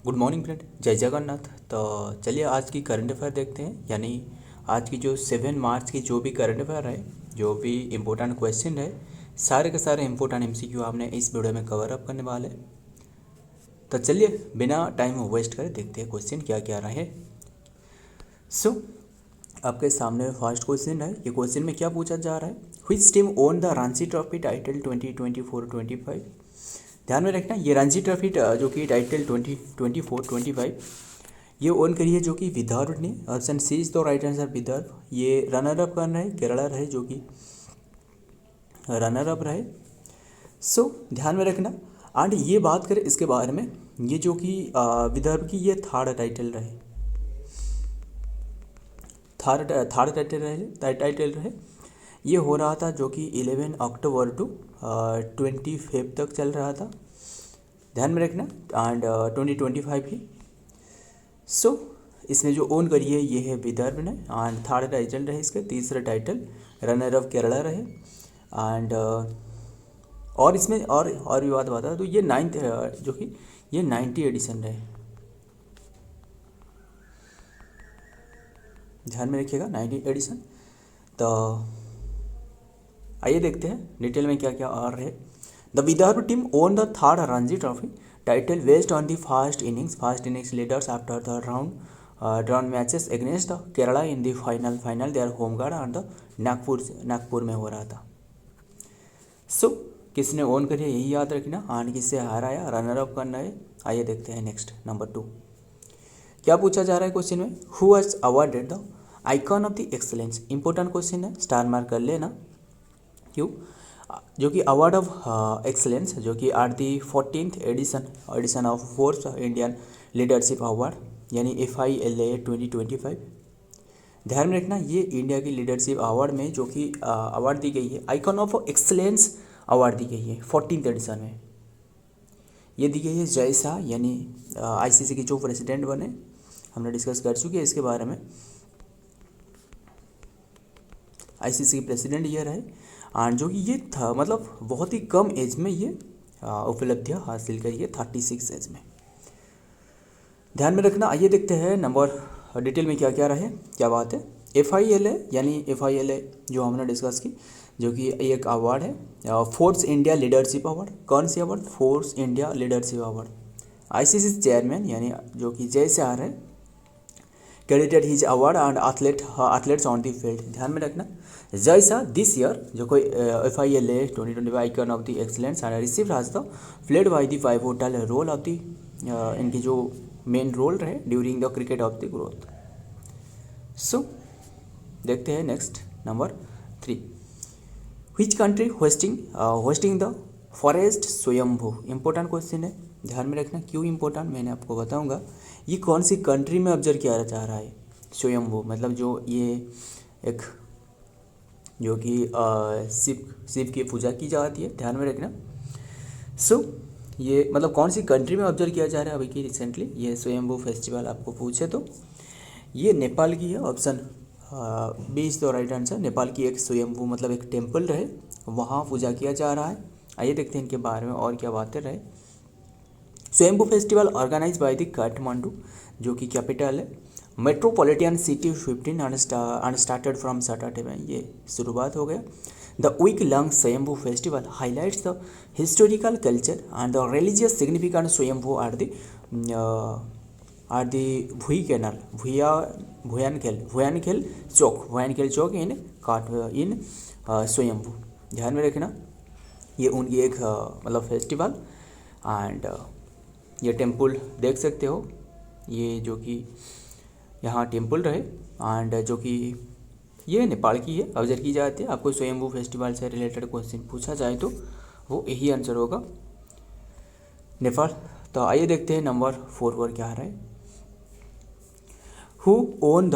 Good morning friend, जय जगन्नाथ। तो चलिए आज की करंट अफेयर देखते हैं। यानी आज की जो 7 मार्च की जो भी करंट अफेयर है, जो भी इम्पोर्टेंट क्वेश्चन है, सारे के सारे इम्पोर्टेंट एमसीक्यू आपने इस वीडियो में कवर अप करने वाले। तो चलिए बिना टाइम वेस्ट करे देखते हैं क्वेश्चन क्या क्या रहे। सो आपके सामने फर्स्ट क्वेश्चन है। ये क्वेश्चन में क्या पूछा जा रहा है, which team own the Ranji trophy title 2024-25। ध्यान में रखना, ये रणजी ट्रॉफी जो कि टाइटल 2024-25 ये ओन करी है जो कि विदर्भ ने। Option C is the right answer Vidarbha. ये रनर अप करना है केरला रहे जो कि रनर अप रहे। सो ध्यान में रखना। एंड ये बात करें इसके बारे में, ये जो कि विदर्भ की ये थर्ड टाइटल रहे, थर्ड टाइटल रहे। ये हो रहा था जो कि 11 अक्टूबर टू 25 तक चल रहा था। ध्यान में रखना। एंड 2025 की। सो इसमें जो ओन करी है ये है विदर्भ ने। एंड थर्ड टाइटल रहे इसके, तीसरा टाइटल रनर अप केरला रहे। एंड और इसमें और भी बात बता तो ये नाइन्थ जो कि ये 90 एडिशन रहे। ध्यान में रखिएगा 90 एडिशन। तो आइए देखते हैं डिटेल में क्या क्या आ रहे। The Vidarbha team own the third Ranji trophy title based on the first innings leaders after the drawn matches against the Kerala in the final their home guard and the Nagpur में हो रहा था। सो किसने ओन करी है यही याद रखना। एंड किससे हराया, रनर अप करना है। आइए देखते हैं नेक्स्ट नंबर 2 क्या पूछा जा रहा है क्वेश्चन में, who was awarded the icon of the excellence. Important question है, स्टार मार्क कर लेना। क्यों, जो कि अवार्ड ऑफ एक्सलेंस जो कि are the 14th edition of fourth Indian leadership award यानी FILA 2025। ध्यान में रखना, ये इंडिया की लीडरशिप अवार्ड में जो कि अवार्ड दी गई है, आइकॉन ऑफ एक्सलेंस अवार्ड दी गई है 14th एडिशन में। ये दी गई है जय शाह, यानी ICC के जो प्रेसिडेंट बने, हमने डिस्कस कर चुके हैं इसके बारे में। ICC के प्रेसिडेंट ये रहे। एंड जो कि ये था मतलब बहुत ही कम एज में ये उपलब्धियाँ हासिल करी है, 36 एज में। ध्यान में रखना। आइए देखते हैं नंबर डिटेल में क्या क्या रहे, क्या बात है। FILA यानी FILA जो हमने डिस्कस की, जो कि एक अवार्ड है, फोर्स इंडिया लीडरशिप अवार्ड। कौन सी award, force India leadership award. ICC chairman यानी जो कि जय शाह है, credited his award and athletes on the field. ध्यान में रखना, जय शाह दिस ईयर जो कोई FILA 2025 icon of the excellence and received has the played by the pivotal role of the इनकी जो मेन रोल रहे during the cricket of the growth. So देखते हैं next number 3, which country hosting the forest स्वयंभू। Important question है, ध्यान में रखना। क्यों इंपॉर्टेंट मैंने आपको बताऊंगा। ये कौन सी कंट्री में ऑब्जर्व किया जा रहा है स्वयंभू, मतलब जो ये एक जो कि शिव की पूजा की जाती है। ध्यान में रखना। सो ये मतलब कौन सी कंट्री में ऑब्जर्व किया जा रहा है अभी की रिसेंटली ये स्वयंभू फेस्टिवल आपको पूछे तो ये नेपाल की है। Option B is the right answer. Nepal की एक स्वयंभू मतलब एक टेम्पल रहे, वहाँ पूजा किया जा रहा है। आइए देखते हैं इनके बारे में और क्या बातें रहे। Swayambhu festival organise by the Kathmandu जो कि कैपिटल है, metropolitan city 15 and started from Saturday में ये शुरुआत हो गया। The week long Swayambhu festival highlights the historical culture and the religious significance Swayambhu are the भुई कैनल भुयानखेल चौक इन स्वयंभू। ध्यान में रखना, ये उनकी एक मतलब फेस्टिवल। एंड ये टेम्पल देख सकते हो, ये जो कि यहाँ टेम्पल रहे। एंड जो कि ये नेपाल की है, ऑब्जर्व की जाती है। आपको स्वयंभू फेस्टिवल से रिलेटेड क्वेश्चन पूछा जाए तो वो यही आंसर होगा, नेपाल। तो आइए देखते हैं नंबर 4 पर क्या रहा है। Who owned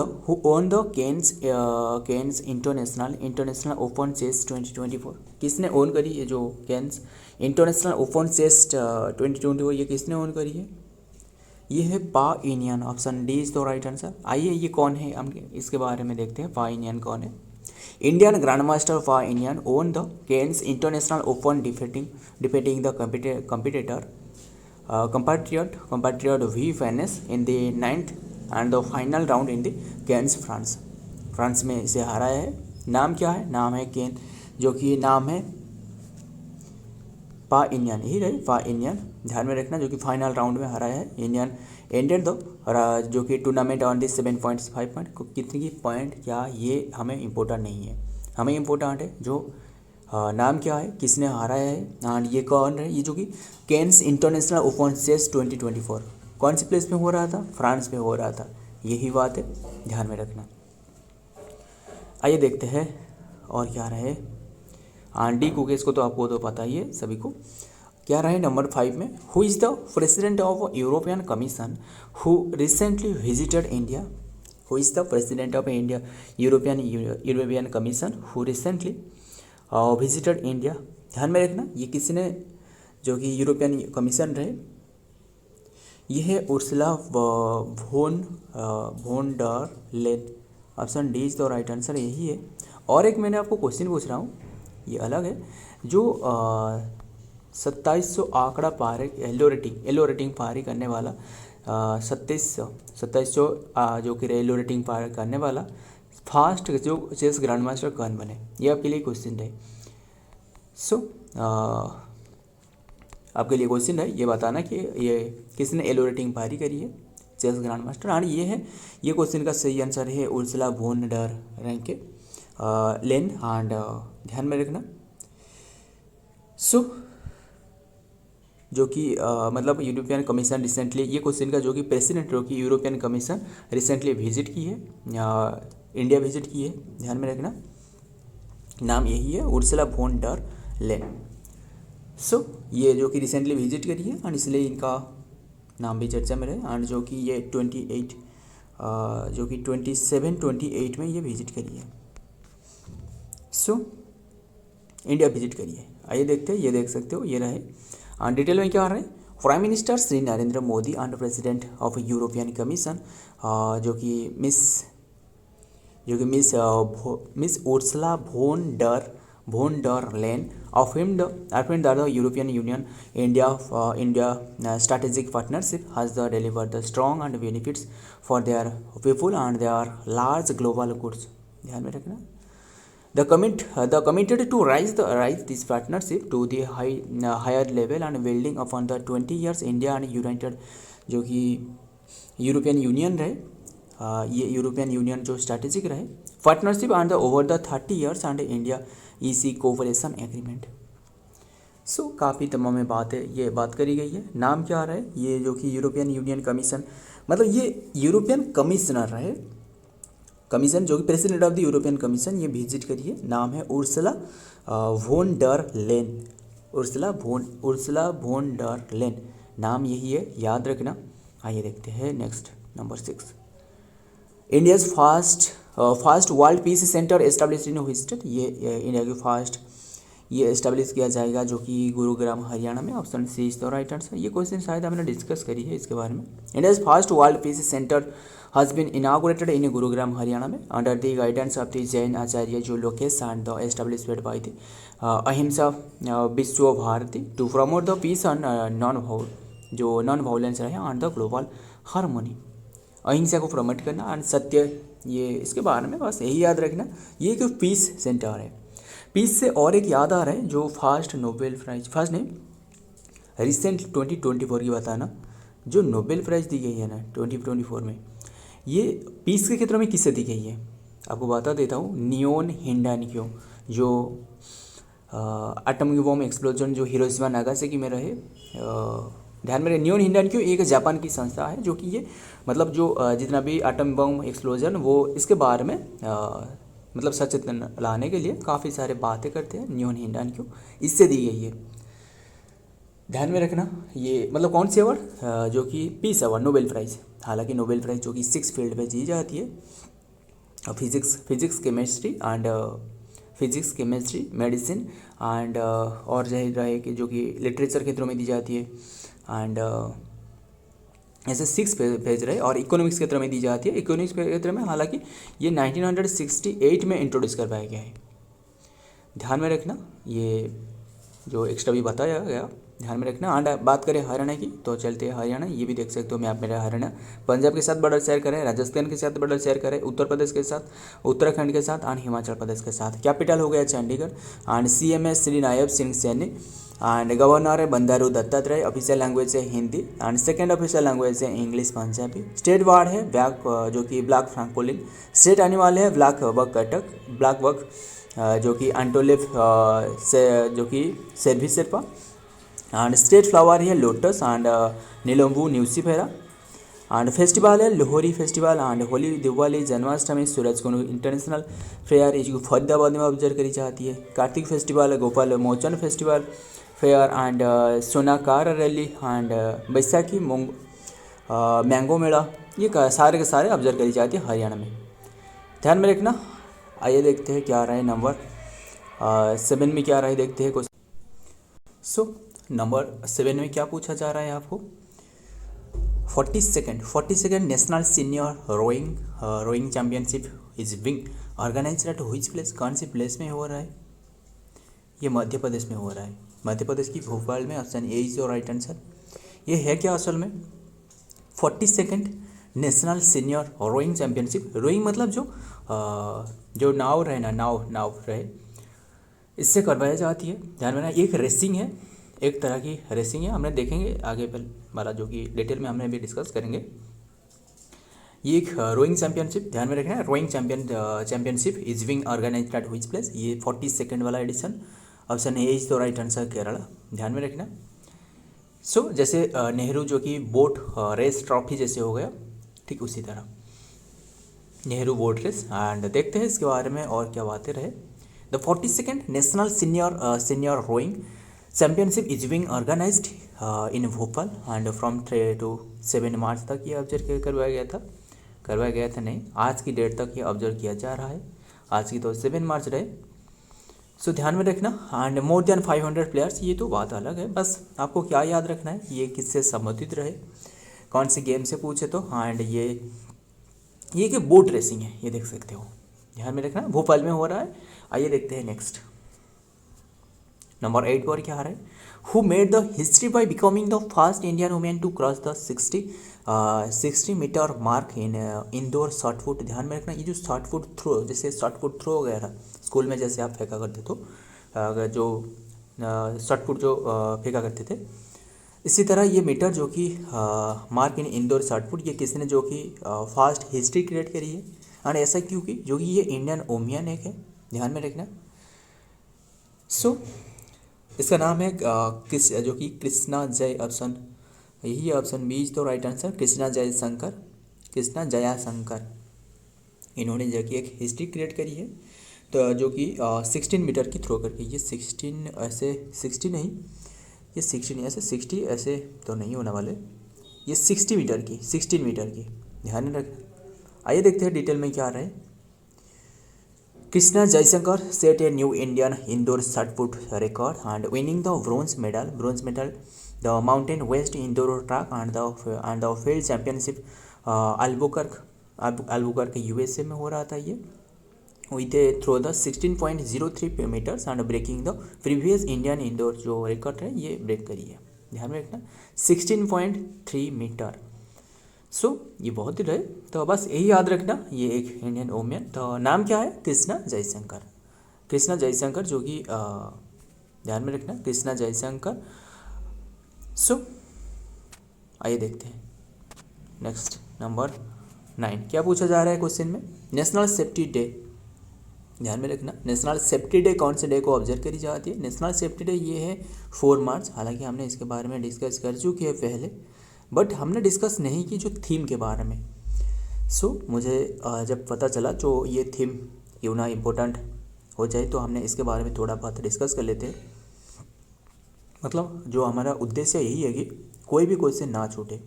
the Cairns international open chess 2024। किसने ओन करी ये जो कैन्स इंटरनेशनल ओपन चेस 2024, ये किसने ओन करी है, ये है पा inion. Option D is the right answer. आइए ये कौन है हम इसके बारे में देखते हैं, पा इनियन कौन है। Indian grand master Pa Iniyan won the Cannes international open defeating the competitor compatriot V Fennes in the 9th and the final round in the cans France में इसे हराया है। नाम क्या है? नाम है केन, जो कि नाम है पा इनियन, यही रहे पा इनियन, ध्यान में रखना, जो कि फाइनल राउंड में हराया है। इनियन एंडेड दो, जो कि टूर्नामेंट ऑन दी 7.5 पॉइंट, कितनी पॉइंट क्या ये हमें इम्पोर्टेंट नहीं है, हमें इम्पोर्टेंट है जो नाम क्या है, किसने हराया है, एंड ये कौन है, ये जो कि कैन्स इंटरनेशनल ओपन चेस 2024 कौन सी प्लेस में हो रहा था? फ्रांस में हो रहा था, यही बात है, ध्यान में रखना। आइए देखते हैं और क्या रहे। डी कुकेस को तो आपको तो पता ही है सभी को। क्या रहे नंबर 5 में? Who is the president of European commission who recently visited India? Who is the president of India European commission who recently visited India? ध्यान में रखना, ये किसने, जो कि यूरोपियन कमीशन रहे, ये है Ursula von der Leyen. Option D is the right answer, यही है। और एक मैंने आपको क्वेश्चन पूछ रहा हूँ, ये अलग है, जो 2700 आंकड़ा पार एलो रेटिंग पार करने वाला 2700 जो कि एलो रेटिंग पार करने वाला फास्ट जो चेस ग्रैंड मास्टर कौन बने, ये आपके लिए क्वेश्चन है। सो आपके लिए क्वेश्चन है, ये बताना कि ये किसने एलो रेटिंग पारी करी है चेस ग्रैंड मास्टर, और ये है, ये क्वेश्चन का सही आंसर है उर्सुला वोन डर रैंक के लेन, एंड ध्यान में रखना। सो जो कि मतलब यूरोपियन कमीशन रिसेंटली, ये क्वेश्चन का जो कि प्रेसिडेंट जो कि यूरोपियन कमीशन रिसेंटली विजिट की है, इंडिया विजिट की है, ध्यान में रखना, नाम यही है उर्सुला वोन डर लेन। सो ये जो कि रिसेंटली विजिट करी है, और इसलिए इनका नाम भी चर्चा में रहे, एंड जो कि ये 28 जो कि 27-28 में ये विजिट करी है। सो इंडिया विजिट करी है। आइए देखते हैं, ये देख सकते हो, ये रहे, और डिटेल में क्या आ रहा है। Prime minister Shri Narendra Modi and president of European commission जो कि miss Ursula von der lane affirmed that the European Union India strategic partnership has delivered the strong and benefits for their people and their large global goods। ध्यान में रखना, the committed to rise this partnership to the higher level and building upon the 20 years India and United जो कि European union रहे, ये European union जो strategic रहे partnership and the over the 30 years and India EC cooperation agreement. So काफ़ी तमाम में बात है, ये बात करी गई है। नाम क्या आ रहा है, ये जो कि यूरोपियन यूनियन कमीशन, मतलब ये यूरोपियन कमिश्नर रहे, कमीशन जो कि president of the European commission ये विजिट करी है, नाम है उर्सुला वोन डर लेन, उर्सुला वोन डर लेन, नाम यही है, याद रखना। आइए देखते हैं next number 6, India's first world peace centre establish in which state? ये इंडिया की फर्स्ट ये एस्टेब्लिश किया जाएगा जो कि गुरुग्राम हरियाणा में। Option C is the right answer. ये क्वेश्चन शायद हमने डिस्कस करी है इसके बारे में। India's first world peace centre has been inaugurated in Gurugram Haryana में under the guidance of the Jain Acharya जो Lokesh and the established by the Ahimsa Vishwa Bharati to promote the peace and non violence रहे एंड द ग्लोबल हार्मोनी। अहिंसा को प्रमोट करना and सत्य, ये इसके बारे में बस यही याद रखना। ये एक पीस सेंटर है। पीस से और एक याद आ रहा है, जो फर्स्ट नोबेल प्राइज, फर्स्ट नहीं रिसेंट 2024 की बताना, जो नोबेल प्राइज़ दी गई है ना 2024 में, ये पीस के क्षेत्र में किससे दी गई है आपको बता देता हूँ। नियोन हिंडानक्यो, जो एटॉमिक बॉम्ब एक्सप्लोजन जो हिरोशिमा नागासाकी में रहे, ध्यान में रहे। नियोन हिंडानक्यो एक जापान की संस्था है जो कि ये मतलब जो जितना भी एटॉमिक बॉम्ब एक्सप्लोजन वो इसके बारे में मतलब सचेतन लाने के लिए काफ़ी सारे बातें करते हैं। नियोन हिंडानक्यो इससे दी गई है, ध्यान में रखना। ये मतलब कौन सी अवार्ड, जो कि पीस अवार्ड, नोबेल प्राइज़। हालांकि नोबेल प्राइज़ जो कि 6 फील्ड में दी जाती है, फिजिक्स केमिस्ट्री मेडिसिन एंड और जाहिर रहे कि जो कि लिटरेचर क्षेत्रों में दी जाती है, एंड ऐसे 6 पेज रहे, और इकोनॉमिक्स क्षेत्र में दी जाती है। इकोनॉमिक्स क्षेत्र में हालांकि ये 1968 में इंट्रोड्यूस करवाया गया है, ध्यान में रखना। ये जो एक्स्ट्रा भी बताया गया, ध्यान में रखना। एंड बात करें हरियाणा की तो चलते हैं हरियाणा, ये भी देख सकते हो मैप मेरा हरियाणा पंजाब के साथ बॉर्डर शेयर करें, राजस्थान के साथ बॉर्डर शेयर करें, उत्तर प्रदेश के साथ, उत्तराखंड के साथ एंड हिमाचल प्रदेश के साथ। कैपिटल हो गया चंडीगढ़ एंड CM है श्री नायब सिंह सैनी एंड गवर्नर है बंडारू दत्तात्रेय। ऑफिशियल लैंग्वेज है Hindi and second official language है इंग्लिश पंजाबी। स्टेट वार्ड है जो कि ब्लॉक फ्रैंकोलिन। स्टेट एनिमल है ब्लैक बक कटक, ब्लैक बक जो कि एंटोलिफ से जो कि सेल्वी शेरपा। एंड स्टेट फ्लावर है lotus and Nelumbo nucifera. And festival है Lohri festival and Holi Diwali Janmashtami Surajkund international fair जो फरीदाबाद में ऑब्जर्व करी जाती है। कार्तिक फेस्टिवल है Gopal Mochan festival fair and Sohna car rally and Baisakhi mango मेला, ये सारे के सारे ऑब्जर्व करी जाती है हरियाणा में। ध्यान में रखना। आइए देखते हैं क्या आ रहा है नंबर 7 में क्या आ रहा है, देखते हैं क्वेश्चन। सो नंबर 7 में क्या पूछा जा रहा है आपको, 42nd national senior rowing championship is being organised at which place, कौन सी प्लेस में हो रहा है, ये मध्य प्रदेश में हो रहा है, मध्य प्रदेश की भोपाल में। Option A is your right answer. ये है क्या असल में 42nd national senior rowing championship. Rowing मतलब जो नाव रहे ना, नाव रहे, इससे करवाई जाती है। ध्यान में ना, एक रेसिंग है, एक तरह की रेसिंग है, हमने देखेंगे आगे पर वाला जो कि डिटेल में हमने अभी डिस्कस करेंगे। ये एक रोइंग चैंपियनशिप, ध्यान में रखना है। Rowing championship is being organised at which place, ये 42nd वाला edition. Option A is the right answer Kerala, ध्यान में रखना। सो जैसे नेहरू जो कि बोट रेस ट्रॉफी जैसे हो गया, ठीक उसी तरह नेहरू बोट रेस। एंड देखते हैं इसके बारे में और क्या बातें रहे। The 42nd national senior rowing championship is being organised in Bhopal and from 3 to 7 March तक ये ऑब्जर्व करवाया गया था नहीं, आज की डेट तक ये ऑब्जर्व किया जा रहा है। आज की तो 7 मार्च रहे। सो ध्यान में रखना। एंड मोर देन 500 प्लेयर्स, ये तो बात अलग है, बस आपको क्या याद रखना है, ये किससे संबंधित रहे, कौन सी गेम से पूछे तो। एंड ये कि बोट रेसिंग है, ये देख सकते हो, ध्यान में रखना, भोपाल में हो रहा है। आइए देखते हैं नेक्स्ट नंबर 8 पर क्या आ रहा है। Who made the history by becoming the first Indian women to cross the 60 metre mark in indoor shot put. ध्यान में रखना, ये जो शॉर्ट पुट थ्रो, जैसे शॉर्ट पुट थ्रो वगैरह स्कूल में जैसे आप फेंका करते तो जो शॉर्ट पुट जो फेंका करते थे, इसी तरह ये मीटर जो कि mark in indoor shot put, ये किसने जो कि फास्ट हिस्ट्री क्रिएट करी है। एंड ऐसा क्योंकि जो कि ये इंडियन वुमेन एक है, ध्यान में रखना। सो इसका नाम है जो कि कृष्णा जय, ऑप्शन यही है, ऑप्शन बी इज तो राइट आंसर, कृष्णा जयाशंकर। इन्होंने जो कि एक हिस्ट्री क्रिएट करी है, तो जो कि 16 मीटर की थ्रो करके, ये 16 ऐसे 60 नहीं, ये 16 ऐसे 60 ऐसे तो नहीं होने वाले, ये 16 मीटर की ध्यान में रखना। आइए देखते हैं डिटेल में क्या आ रहा है। Krishna Jaishankar set a new Indian indoor shot put record and winning the bronze medal the mountain west indoor track and the field championship Albuquerque USA में हो रहा था ये, with a through the 16.03 meters and breaking the previous Indian indoor जो record है ये break करी है, ध्यान में रखना 16.3 मीटर। सो ये बहुत ही रहे, तो बस यही याद रखना, ये एक इंडियन वुमेन, तो नाम क्या है, कृष्णा जयशंकर जो कि ध्यान में रखना, कृष्णा जयशंकर। सो आइए देखते हैं नेक्स्ट नंबर 9 क्या पूछा जा रहा है क्वेश्चन में। नेशनल सेफ्टी डे, ध्यान में रखना, नेशनल सेफ्टी डे कौन से डे को ऑब्जर्व करी जाती है। नेशनल सेफ्टी डे ये है 4 मार्च, हालांकि हमने इसके बारे में डिस्कस कर चुके हैं पहले, बट हमने डिस्कस नहीं की जो थीम के बारे में। सो मुझे जब पता चला जो ये थीम क्यों ना इम्पोर्टेंट हो जाए, तो हमने इसके बारे में थोड़ा बहुत डिस्कस कर लेते हैं। मतलब जो हमारा उद्देश्य यही है कि कोई भी क्वेश्चन ना छूटे।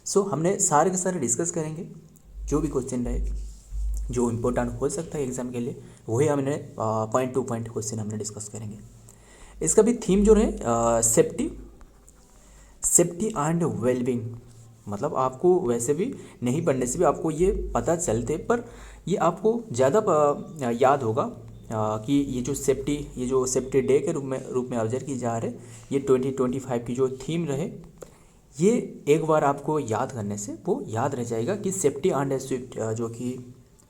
सो हमने सारे के सारे डिस्कस करेंगे, जो भी क्वेश्चन रहे जो इम्पोर्टेंट हो सकता है एग्जाम के लिए, वही हमने पॉइंट टू पॉइंट क्वेश्चन हमने डिस्कस करेंगे। इसका भी थीम जो है सेफ्टी एंड वेलबींग, मतलब आपको वैसे भी नहीं पढ़ने से भी आपको ये पता चलते, पर ये आपको ज़्यादा याद होगा कि ये जो सेफ्टी डे के रूप में ऑब्जर्व की जा रहे, ये 2025 की जो थीम रहे, ये एक बार आपको याद करने से वो याद रह जाएगा कि सेफ्टी एंड स्विफ्ट जो कि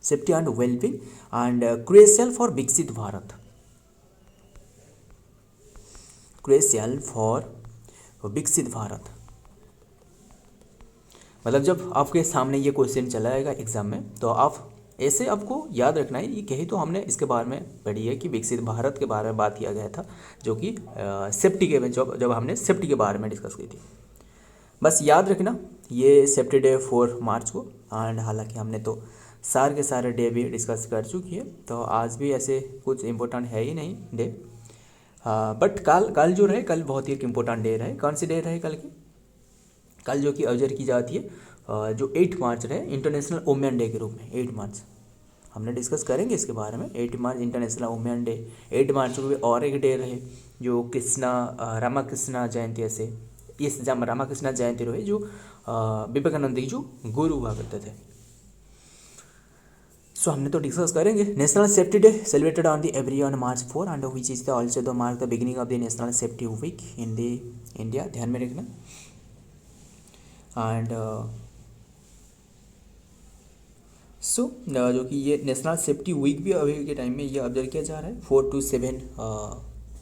safety and wellbeing and crucial for विकसित भारत, क्रूशियल फॉर विकसित भारत। मतलब जब आपके सामने ये क्वेश्चन चला आएगा एग्जाम में, तो आप ऐसे आपको याद रखना है, ये कही तो हमने इसके बारे में पढ़ी है कि विकसित भारत के बारे में बात किया गया था, जो कि सेफ्टी के जब हमने सेफ्टी के बारे में डिस्कस की थी। बस याद रखना ये सेफ्टी डे 4 मार्च को, एंड हालांकि हमने तो सारे के सारे डे भी डिस्कस कर चुकी है, तो आज भी ऐसे कुछ इम्पोर्टेंट है ही नहीं डे। बट कल जो रहे, कल बहुत ही एक इम्पोर्टेंट डे रहे। कौन सी डे रहे कल की? कल जो कि ऑब्जर्व की जाती है जो 8 मार्च रहे इंटरनेशनल वुमेन डे के रूप में। 8 मार्च हमने डिस्कस करेंगे इसके बारे में। 8 मार्च इंटरनेशनल वुमेन डे। 8 मार्च को भी और एक डे रहे जो रामाकृष्णा जयंती, ऐसे इस रामाकृष्णा जयंती रहे जो विवेकानंद की जो गुरु हुआ करते थे। सो हमने तो डिस्कस करेंगे। National safety day celebrated on the every on March 4 and which is the also the mark the beginning of the national safety week in the India. ध्यान में रखना। एंड जो कि ये नेशनल सेफ्टी वीक भी अभी के टाइम में ये ऑब्जर्व किया जा रहा है 4 to 7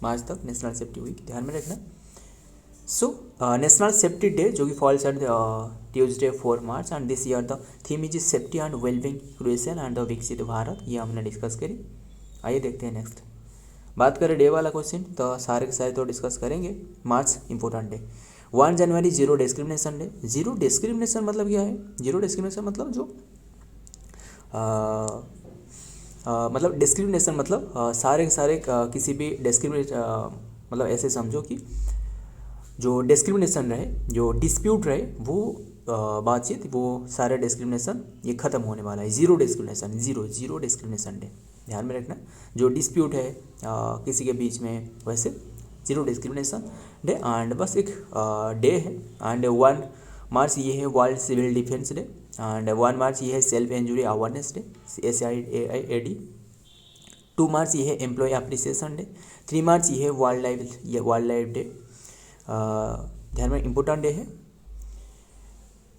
मार्च तक नेशनल सेफ्टी वीक। ध्यान में रखना। नेशनल सेफ्टी डे जो कि falls at Tuesday 4 March and this year the theme is safety and wellbeing crucial and the Viksit Bharat. ये हमने डिस्कस करी। आइए देखते हैं नेक्स्ट। बात करें डे वाला क्वेश्चन, तो सारे के सारे तो डिस्कस करेंगे। मार्च इंपॉर्टेंट डे 1 जनवरी zero discrimination day. Zero discrimination मतलब क्या है? जीरो डिस्क्रिमिनेशन मतलब जो मतलब डिस्क्रिमिनेशन मतलब सारे के सारे किसी भी मतलब ऐसे समझो कि जो डिस्क्रिमिनेशन रहे, जो डिस्प्यूट रहे, वो बातचीत, वो सारे डिस्क्रिमिनेशन ये ख़त्म होने वाला है। Zero discrimination, zero discrimination day. ध्यान में रखना। जो डिस्प्यूट है किसी के बीच में, वैसे जीरो डिस्क्रिमिनेशन डे। एंड बस एक डे है। एंड 1 मार्च ये है world civil defence day. And 1 March ये है self injury awareness day, SIAID। 2 March ये है एम्प्लॉय अप्रिसिएशन डे। 3 मार्च ये है वाइल्ड लाइफ डे। ध्यान में इम्पोर्टेंट डे है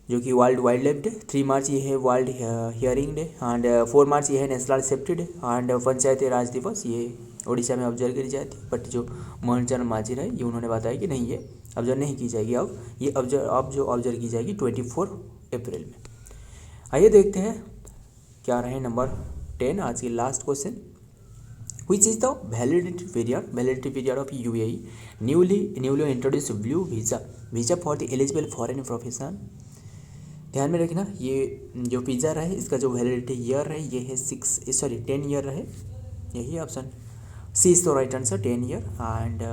जो कि वर्ल्ड वाइल्ड लाइफ डे। 3 मार्च ये है वर्ल्ड हियरिंग डे। एंड 4 मार्च ये है नेशनल सेफ्टी डे। एंड पंचायती राज दिवस ये उड़ीसा में ऑब्जर्व करी जाती है, बट जो मोहन चरण मांझी रहे ये उन्होंने बताया कि नहीं, ये ऑब्जर्व नहीं की जाएगी। अब ये ऑब्जर्व की जाएगी 24 अप्रैल में। आइए देखते हैं क्या रहे नंबर 10 आज की last question. Which is the validity period of UAE newly introduced blue visa for the eligible foreign profession। ध्यान में रखना। ये जो वीज़ा रहे इसका जो वैलिडिटी ईयर रहे ये है 10 ईयर रहे। यही option C is the right answer, 10 year. And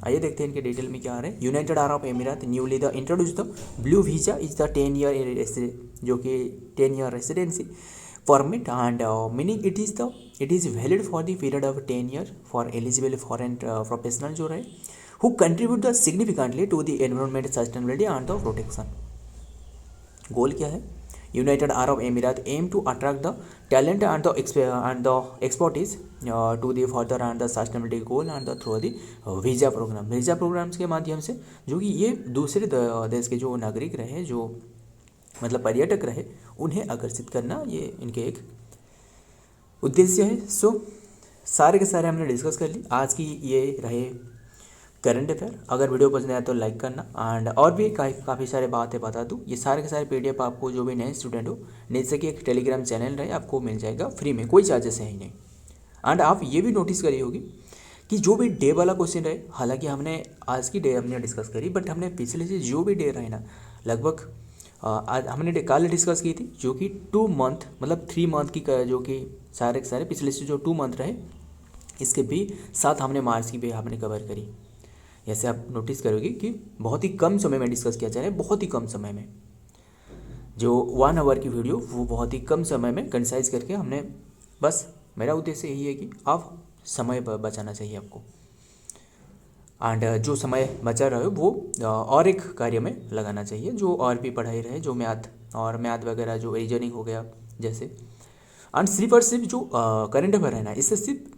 आइए देखते हैं इनके डिटेल में क्या आ रहे हैं। United Arab emirate newly the introduce the blue visa is the 10 year जो कि 10 year residency permit and meaning it is valid for the period of 10 year for eligible foreign professional जो रहे who contribute the significantly to the environment sustainability and the protection। Goal क्या है? United Arab Emirate aim to attract the talent and the expertise to the further and the sustainability goal and the through the visa programmes के माध्यम से, जो कि ये दूसरे देश के जो नागरिक रहे, जो मतलब पर्यटक रहे, उन्हें आकर्षित करना ये इनके एक उद्देश्य है। सो सारे के सारे हमने डिस्कस कर ली। आज की ये रहे करंट अफेयर। अगर वीडियो पसंद आया तो लाइक करना। एंड और भी काफ़ी सारे बातें बता दूँ। ये सारे के सारे PDF आपको जो भी नए स्टूडेंट हो, नीचे की एक टेलीग्राम चैनल रहे, आपको मिल जाएगा फ्री में, कोई चार्जेस है ही नहीं। एंड आप ये भी नोटिस करी होगी कि जो भी डे वाला क्वेश्चन रहे, हालांकि हमने आज की डे हमने डिस्कस करी, बट हमने पिछले से जो भी डे रहे ना, लगभग आज हमने कल डिस्कस की थी, जो कि 2 मंथ मतलब 3 मंथ की जो कि सारे के सारे पिछले से जो 2 मंथ रहे, इसके भी साथ हमने मार्च की भी हमने कवर करी। जैसे आप नोटिस करोगे कि बहुत ही कम समय में डिस्कस किया जा रहा है, बहुत ही कम समय में। जो 1 आवर की वीडियो वो बहुत ही कम समय में कंसाइज करके हमने, बस मेरा उद्देश्य यही है कि आप समय बचाना चाहिए आपको। एंड जो समय बचा रहे वो और एक कार्य में लगाना चाहिए, जो और भी पढ़ाई रहे, जो मैथ वगैरह, जो रीजनिंग हो गया जैसे। एंड सिर्फ और सिर्फ जो करंट अफेयर है ना, इससे सिर्फ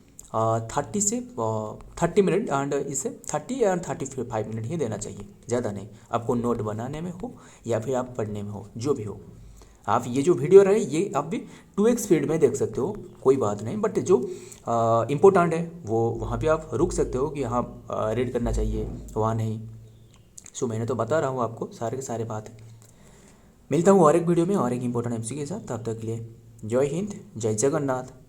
30 मिनट एंड इसे 30 या 35 मिनट ही देना चाहिए, ज़्यादा नहीं। आपको नोट बनाने में हो या फिर आप पढ़ने में हो, जो भी हो। आप ये जो वीडियो रहे ये आप भी 2x स्पीड में देख सकते हो, कोई बात नहीं। बट जो इम्पोर्टेंट है वो वहाँ पे आप रुक सकते हो कि यहाँ रीड करना चाहिए, वहाँ नहीं। सो मैंने तो बता रहा हूँ आपको सारे के सारे बात। मिलता हूँ और एक वीडियो में और एक इम्पोर्टेंट एमसी के साथ। तब तक के लिए जय हिंद, जय जगन्नाथ।